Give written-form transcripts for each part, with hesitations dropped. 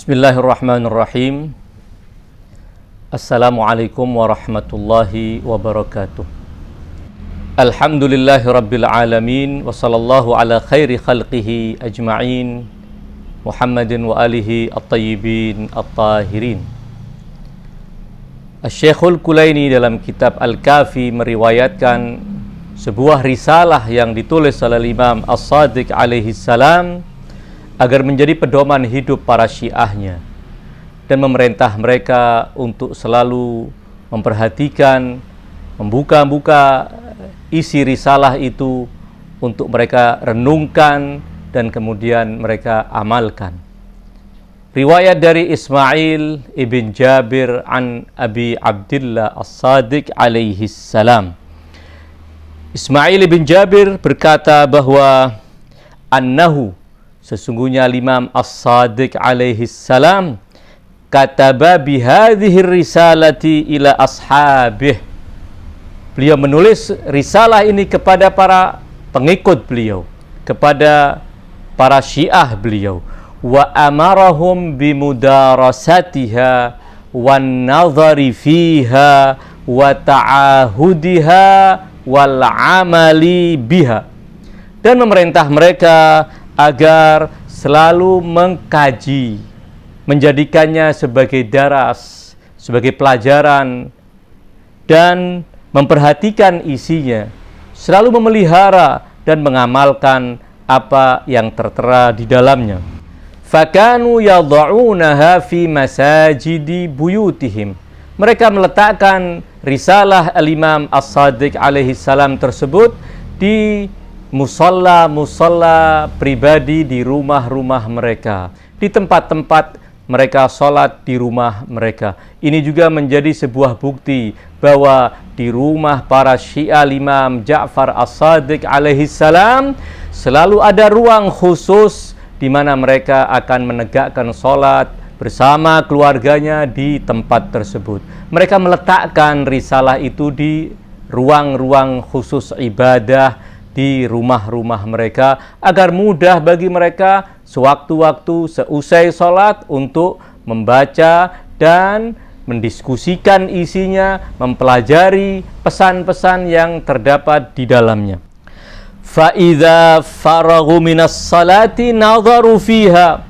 Bismillahirrahmanirrahim. Assalamualaikum warahmatullahi wabarakatuh. Alhamdulillahi rabbil alamin. Wa sallallahu ala khairi khalqihi ajma'in, Muhammadin wa alihi at-tayyibin at-tahirin. Asy-Syekhul Kulaini dalam kitab Al-Kafi meriwayatkan sebuah risalah yang ditulis oleh Imam As-Shadiq alaihi salam agar menjadi pedoman hidup para syiahnya dan memerintah mereka untuk selalu memperhatikan, membuka-buka isi risalah itu untuk mereka renungkan dan kemudian mereka amalkan. Riwayat dari Ismail ibn Jabir an Abi Abdillah As-Shadiq alaihi salam. Ismail ibn Jabir berkata bahwa sesungguhnya Imam As-Shadiq alaihi salam kataba bihadhihi risalati ila ashabih. Beliau menulis risalah ini kepada para pengikut beliau, kepada para syiah beliau. Wa amarahum bimudarasatiha wan nadhari fiha wa ta'ahudiha wal amali biha. Dan memerintah mereka agar selalu mengkaji, menjadikannya sebagai daras, sebagai pelajaran, dan memperhatikan isinya, selalu memelihara dan mengamalkan apa yang tertera di dalamnya. Fakanu yadha'unaha fi masajidi buyutihim. Mereka meletakkan risalah Al-Imam As-Shadiq alaihi salam tersebut di musalla pribadi di rumah-rumah mereka, di tempat-tempat mereka sholat di rumah mereka. Ini juga menjadi sebuah bukti bahwa di rumah para Syiah Imam Ja'far As-Shadiq alaihi salam selalu ada ruang khusus di mana mereka akan menegakkan sholat bersama keluarganya di tempat tersebut. Mereka meletakkan risalah itu di ruang-ruang khusus ibadah di rumah-rumah mereka agar mudah bagi mereka sewaktu-waktu seusai sholat untuk membaca dan mendiskusikan isinya, mempelajari pesan-pesan yang terdapat di dalamnya. Fa'idha faraghu minas salati nadharu fiha.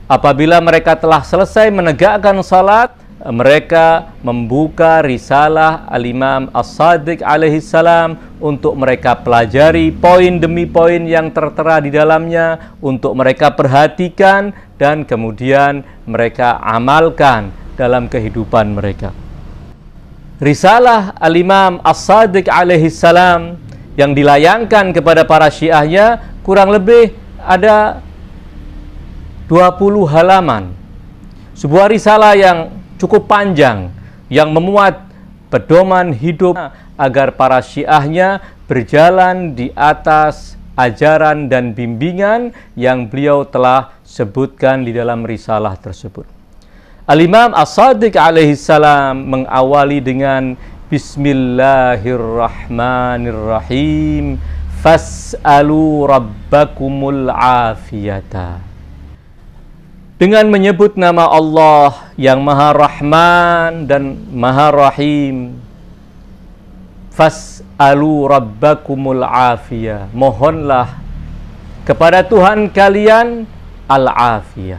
Apabila mereka telah selesai menegakkan salat, mereka membuka risalah Al-Imam As-Shadiq alaihi salam untuk mereka pelajari poin demi poin yang tertera di dalamnya, untuk mereka perhatikan dan kemudian mereka amalkan dalam kehidupan mereka. Risalah Al-Imam As-Shadiq alaihi salam yang dilayangkan kepada para syiahnya kurang lebih ada 20 halaman. Sebuah risalah yang cukup panjang yang memuat pedoman hidup agar para syiahnya berjalan di atas ajaran dan bimbingan yang beliau telah sebutkan di dalam risalah tersebut. Al-Imam As-Shadiq alaihi salam mengawali dengan Bismillahirrahmanirrahim. Fas'alu rabbakumul afiyata. Dengan menyebut nama Allah yang Maha Rahman dan Maha Rahim. Fas'alu rabbakumul afiyah. Mohonlah kepada Tuhan kalian al-afiyah.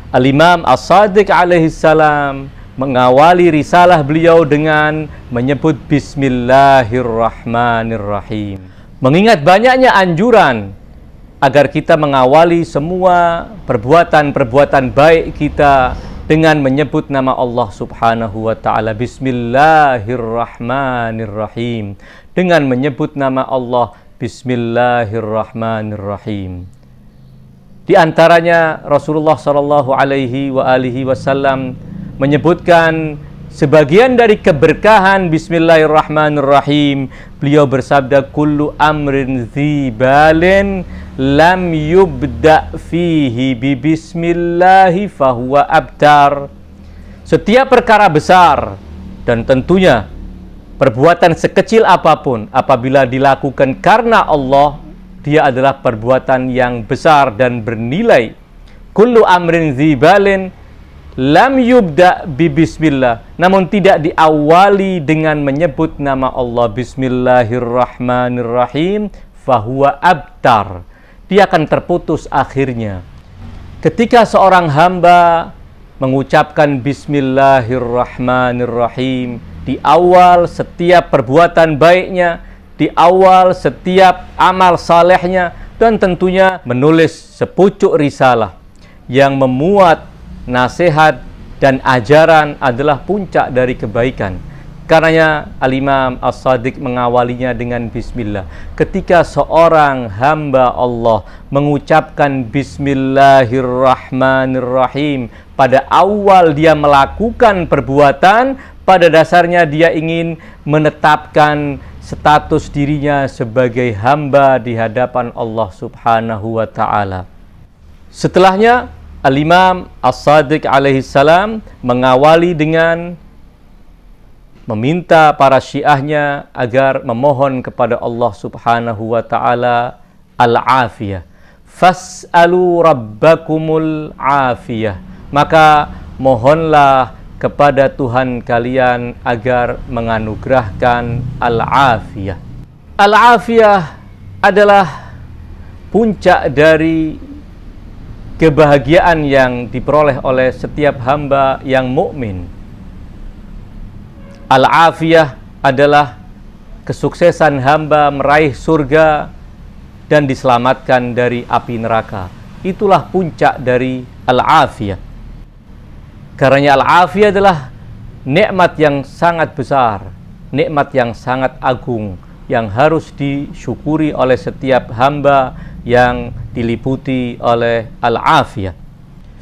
Al-Imam As-Shadiq alaihi salam mengawali risalah beliau dengan menyebut Bismillahirrahmanirrahim. Mengingat banyaknya anjuran agar kita mengawali semua perbuatan-perbuatan baik kita dengan menyebut nama Allah Subhanahu wa ta'ala. Bismillahirrahmanirrahim. Dengan menyebut nama Allah, Bismillahirrahmanirrahim. Di antaranya Rasulullah sallallahu alaihi wasallam menyebutkan sebagian dari keberkahan Bismillahirrahmanirrahim. Beliau bersabda, kullu amrin dzibalin lam yubda fihi bi bismillahi fahuwa abtar. Setiap perkara besar dan tentunya perbuatan sekecil apapun apabila dilakukan karena Allah, dia adalah perbuatan yang besar dan bernilai kullu amrin dzibalin lam yubda bi bismillah, namun tidak diawali dengan menyebut nama Allah, bismillahirrahmanirrahim, fahuwa abtar, dia akan terputus akhirnya. Ketika seorang hamba mengucapkan bismillahirrahmanirrahim di awal setiap perbuatan baiknya, di awal setiap amal salehnya, dan tentunya menulis sepucuk risalah yang memuat nasihat dan ajaran adalah puncak dari kebaikan. Karenanya Al-Imam As-Shadiq mengawalinya dengan bismillah. Ketika seorang hamba Allah mengucapkan bismillahirrahmanirrahim pada awal dia melakukan perbuatan, pada dasarnya dia ingin menetapkan status dirinya sebagai hamba di hadapan Allah Subhanahu wa ta'ala. Setelahnya Al-Imam As-Shadiq alaihi salam mengawali dengan meminta para syiahnya agar memohon kepada Allah Subhanahu wa ta'ala al-afiyah. Fas'alu rabbakumul afiyah. Maka mohonlah kepada Tuhan kalian agar menganugerahkan al-afiyah. Al-afiyah adalah puncak dari kebahagiaan yang diperoleh oleh setiap hamba yang mukmin. Al-afiyah adalah kesuksesan hamba meraih surga dan diselamatkan dari api neraka. Itulah puncak dari al-afiyah. Karena al-afiyah adalah nikmat yang sangat besar, nikmat yang sangat agung, yang harus disyukuri oleh setiap hamba yang diliputi oleh al-afiyah.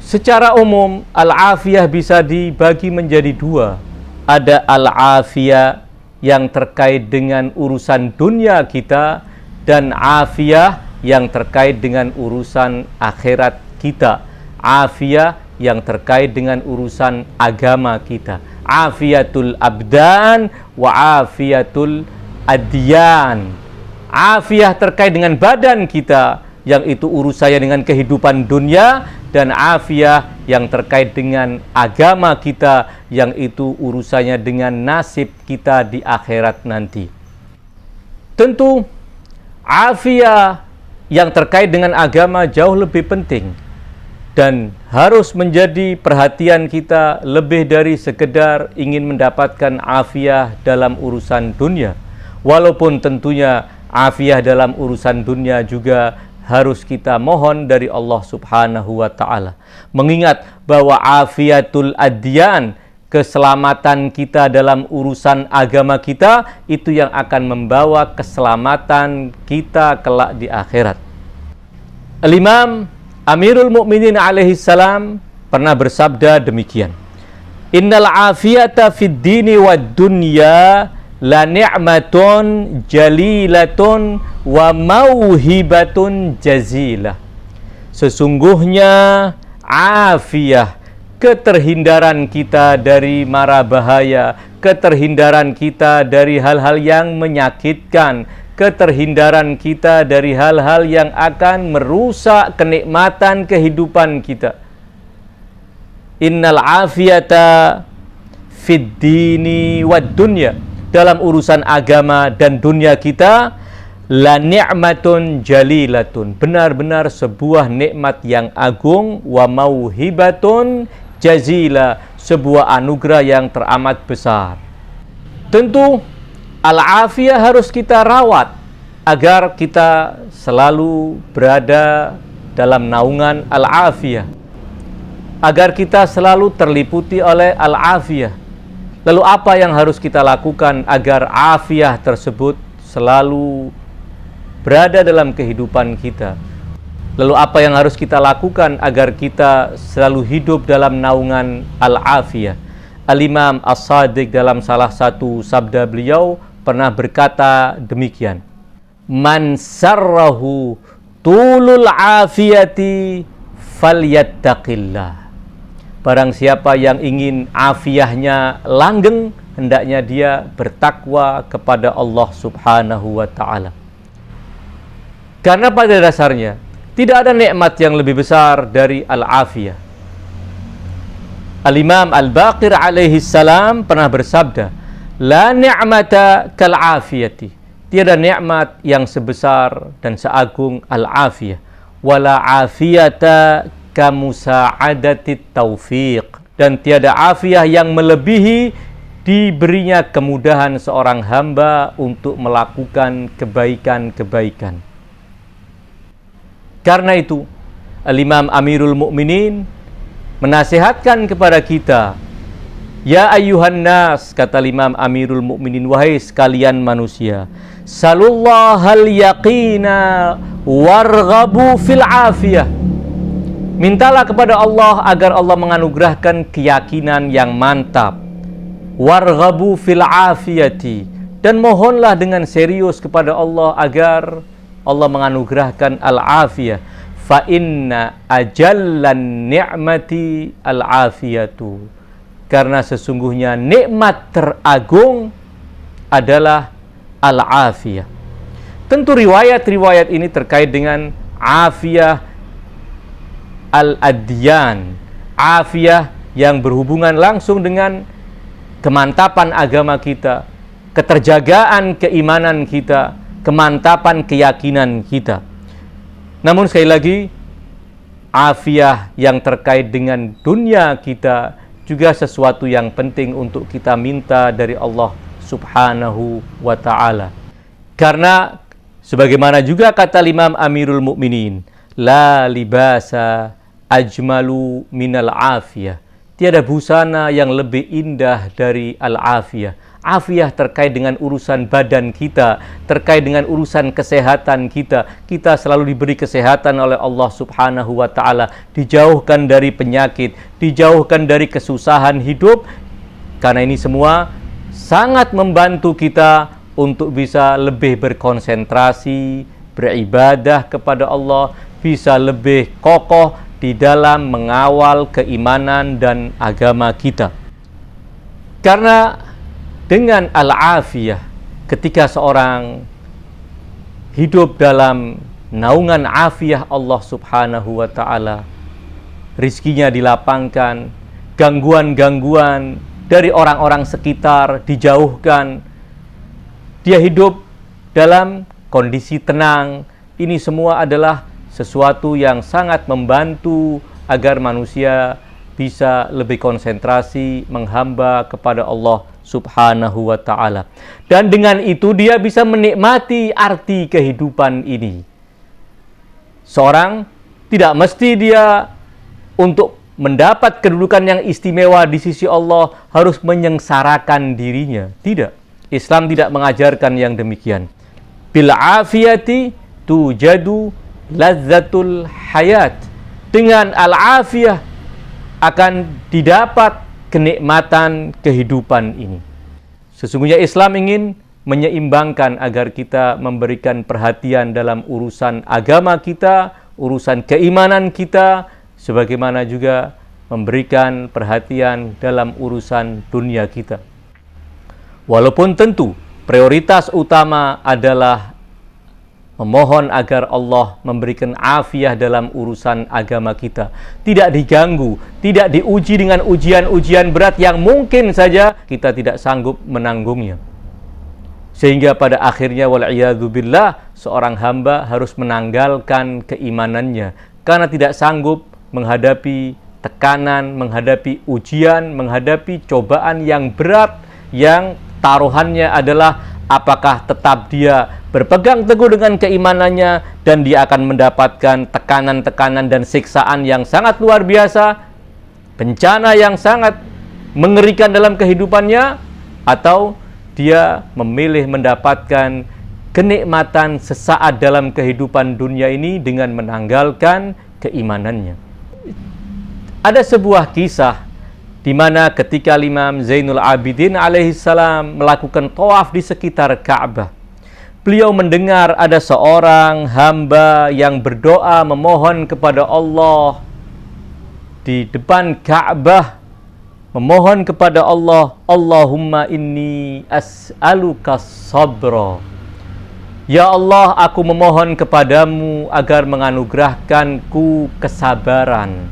Secara umum, al-afiyah bisa dibagi menjadi dua. Ada al-afiyah yang terkait dengan urusan dunia kita, dan afiyah yang terkait dengan urusan akhirat kita. Afiyah yang terkait dengan urusan agama kita. Afiyatul abdan wa afiyatul adyan. Afiyah terkait dengan badan kita, yang itu urusannya dengan kehidupan dunia, dan afiyah yang terkait dengan agama kita, yang itu urusannya dengan nasib kita di akhirat nanti. Tentu afiyah yang terkait dengan agama jauh lebih penting dan harus menjadi perhatian kita lebih dari sekedar ingin mendapatkan afiyah dalam urusan dunia. Walaupun tentunya afiyah dalam urusan dunia juga harus kita mohon dari Allah Subhanahu wa ta'ala. Mengingat bahwa afiyatul adyan, keselamatan kita dalam urusan agama kita, itu yang akan membawa keselamatan kita kelak di akhirat. Al-Imam Amirul Mukminin alaihi salam pernah bersabda demikian. Innal afiyata fid dini wad dunya la ni'matun jalilatun wa mauhibatun jazilah. Sesungguhnya afiyah, keterhindaran kita dari mara bahaya, keterhindaran kita dari hal-hal yang menyakitkan, keterhindaran kita dari hal-hal yang akan merusak kenikmatan kehidupan kita. Innal afiyata fid dini wad dunya, dalam urusan agama dan dunia kita, la ni'matun jalilatun, benar-benar sebuah nikmat yang agung, wa mauhibatun jazila, sebuah anugerah yang teramat besar. Tentu al-afiyah harus kita rawat agar kita selalu berada dalam naungan al-afiyah, agar kita selalu terliputi oleh al-afiyah. Lalu apa yang harus kita lakukan agar afiyah tersebut selalu berada dalam kehidupan kita? Lalu apa yang harus kita lakukan agar kita selalu hidup dalam naungan al-afiyah? Al-Imam As-Shadiq dalam salah satu sabda beliau pernah berkata demikian. Man sarrahu tulul afiyati falyattaqillah. Barang siapa yang ingin afiyahnya langgeng, hendaknya dia bertakwa kepada Allah Subhanahu wa ta'ala. Karena pada dasarnya Tidak ada nikmat yang lebih besar dari al-afiyah. Al-Imam Al-Baqir alaihi salam pernah bersabda, "La ni'mata kal-afiyati." Tiada nikmat yang sebesar dan seagung al-afiyah. Wala afiyata kamusa'adatit taufiq. Dan tiada afiyah yang melebihi diberinya kemudahan seorang hamba untuk melakukan kebaikan-kebaikan. Karena itu, Al-Imam Amirul Mukminin menasihatkan kepada kita, "Ya ayyuhan nas," kata Imam Amirul Mukminin, "wahai sekalian manusia, salullahal yaqina warghabu fil afiyah." Mintalah kepada Allah agar Allah menganugerahkan keyakinan yang mantap. Warghabu fil afiyati, dan mohonlah dengan serius kepada Allah agar Allah menganugerahkan al-afiyah. Fa inna ajallan ni'mati al-afiyatu. Karena sesungguhnya nikmat teragung adalah al-afiyah. Tentu riwayat-riwayat ini terkait dengan afiyah al-adyan, afiyah yang berhubungan langsung dengan kemantapan agama kita, keterjagaan keimanan kita, kemantapan keyakinan kita. Namun sekali lagi, afiyah yang terkait dengan dunia kita juga sesuatu yang penting untuk kita minta dari Allah Subhanahu wa ta'ala. Karena sebagaimana juga kata Imam Amirul Mukminin, la libasa ajmalu minal afiyah. Tiada busana yang lebih indah dari al-afiyah. Afiyah terkait dengan urusan badan kita, terkait dengan urusan kesehatan kita. Kita selalu diberi kesehatan oleh Allah Subhanahu wa ta'ala, dijauhkan dari penyakit, dijauhkan dari kesusahan hidup. Karena ini semua sangat membantu kita untuk bisa lebih berkonsentrasi, beribadah kepada Allah, bisa lebih kokoh di dalam mengawal keimanan dan agama kita. Karena dengan al-afiyah, ketika seorang hidup dalam naungan afiyah Allah Subhanahu wa ta'ala, rizkinya dilapangkan, gangguan-gangguan dari orang-orang sekitar dijauhkan, dia hidup dalam kondisi tenang. Ini semua adalah sesuatu yang sangat membantu agar manusia bisa lebih konsentrasi menghamba kepada Allah Subhanahu wa ta'ala. Dan dengan itu dia bisa menikmati arti kehidupan ini. Seorang tidak mesti dia untuk mendapat kedudukan yang istimewa di sisi Allah harus menyengsarakan dirinya. Tidak. Islam tidak mengajarkan yang demikian. Bil afiyati tujadu lazzatul hayat. Dengan al-afiyah akan didapat kenikmatan kehidupan ini. Sesungguhnya Islam ingin menyeimbangkan agar kita memberikan perhatian dalam urusan agama kita, urusan keimanan kita, sebagaimana juga memberikan perhatian dalam urusan dunia kita. Walaupun tentu prioritas utama adalah memohon agar Allah memberikan afiyah dalam urusan agama kita. Tidak diganggu, tidak diuji dengan ujian-ujian berat yang mungkin saja kita tidak sanggup menanggungnya. Sehingga pada akhirnya wal'iyadzubillah seorang hamba harus menanggalkan keimanannya karena tidak sanggup menghadapi tekanan, menghadapi ujian, menghadapi cobaan yang berat yang taruhannya adalah apakah tetap dia berpegang teguh dengan keimanannya dan dia akan mendapatkan tekanan-tekanan dan siksaan yang sangat luar biasa, bencana yang sangat mengerikan dalam kehidupannya, atau dia memilih mendapatkan kenikmatan sesaat dalam kehidupan dunia ini dengan menanggalkan keimanannya. Ada sebuah kisah di mana ketika Imam Zainul Abidin alaihissalam melakukan tawaf di sekitar Ka'bah, beliau mendengar ada seorang hamba yang berdoa memohon kepada Allah di depan Ka'bah, memohon kepada Allah, Allahumma inni as'aluka sabra. Ya Allah, aku memohon kepadamu agar menganugerahkanku kesabaran.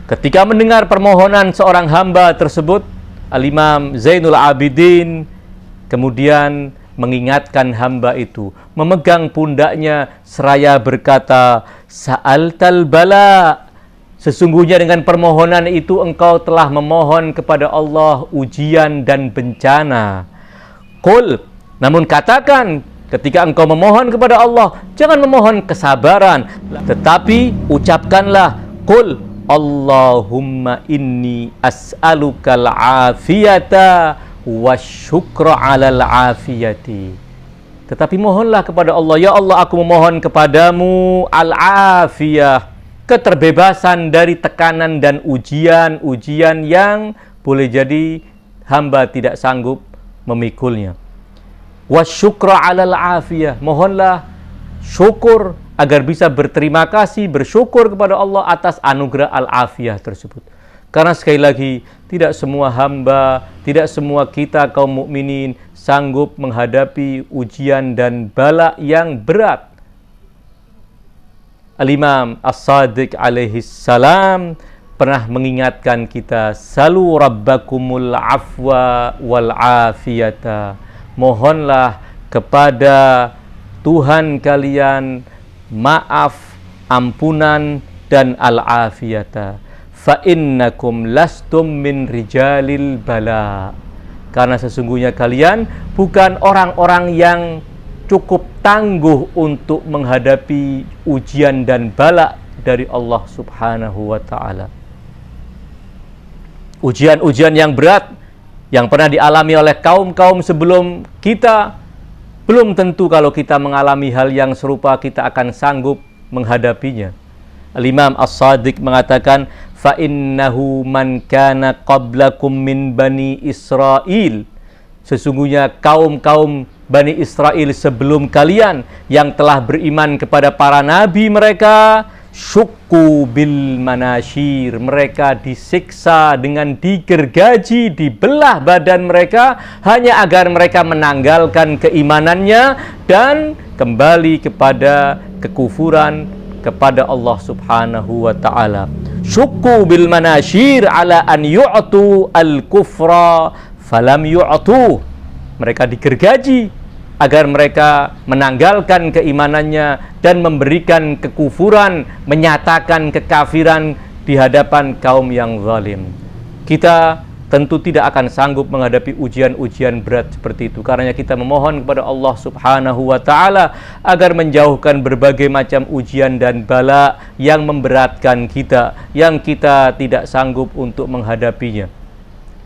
Ketika mendengar permohonan seorang hamba tersebut, Al-Imam Zainul Abidin kemudian mengingatkan hamba itu, memegang pundaknya seraya berkata, Sa'altal bala, sesungguhnya dengan permohonan itu engkau telah memohon kepada Allah ujian dan bencana. Qul, namun katakan, ketika engkau memohon kepada Allah, jangan memohon kesabaran, tetapi ucapkanlah, Qul Allahumma inni as'alukal afiyata wasyukra alal afiyati. Tetapi mohonlah kepada Allah, ya Allah, aku memohon kepadamu al-afiyah, keterbebasan dari tekanan dan ujian-ujian yang boleh jadi hamba tidak sanggup memikulnya. Wasyukra alal afiyah, mohonlah syukur agar bisa berterima kasih, bersyukur kepada Allah atas anugerah al-afiyah tersebut. Karena sekali lagi, tidak semua hamba, tidak semua kita kaum mukminin sanggup menghadapi ujian dan bala yang berat. Al-Imam As-Sadiq alaihi salam pernah mengingatkan kita, salu rabbakumul afwa wal afiyata, mohonlah kepada Tuhan kalian maaf, ampunan dan al-afiyata, fa innakum lastum min rijalil bala, karena sesungguhnya kalian bukan orang-orang yang cukup tangguh untuk menghadapi ujian dan bala dari Allah Subhanahu wa ta'ala. Ujian-ujian yang berat yang pernah dialami oleh kaum-kaum sebelum kita, belum tentu kalau kita mengalami hal yang serupa kita akan sanggup menghadapinya. Al-Imam As-Sadiq mengatakan, fa innahu man kana qablakum min bani Israel, sesungguhnya kaum-kaum Bani Israel sebelum kalian yang telah beriman kepada para nabi mereka, syukku bil manashir, mereka disiksa dengan digergaji, dibelah badan mereka hanya agar mereka menanggalkan keimanannya dan kembali kepada kekufuran kepada Allah Subhanahu wa ta'ala. Syukku bil manashir ala an yu'tu al-kufra falam yu'tu, mereka digergaji agar mereka menanggalkan keimanannya dan memberikan kekufuran, menyatakan kekafiran di hadapan kaum yang zalim. Kita tentu tidak akan sanggup menghadapi ujian-ujian berat seperti itu. Karena kita memohon kepada Allah Subhanahu wa ta'ala agar menjauhkan berbagai macam ujian dan bala yang memberatkan kita, yang kita tidak sanggup untuk menghadapinya.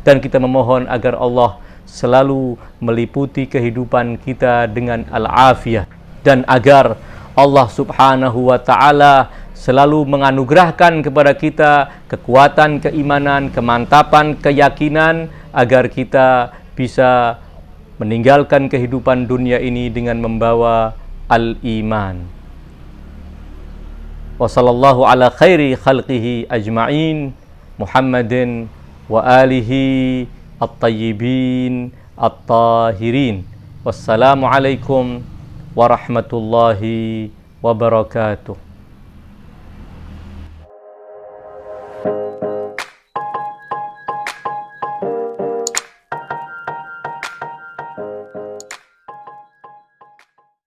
Dan kita memohon agar Allah selalu meliputi kehidupan kita dengan al-afiyah, dan agar Allah Subhanahu wa ta'ala selalu menganugerahkan kepada kita kekuatan keimanan, kemantapan keyakinan, agar kita bisa meninggalkan kehidupan dunia ini dengan membawa al-iman. Wa sallallahu ala khairi khalqihi ajma'in, Muhammadin wa alihi at-tayyibin at-tahirin. Wassalamualaikum warahmatullahi wabarakatuh.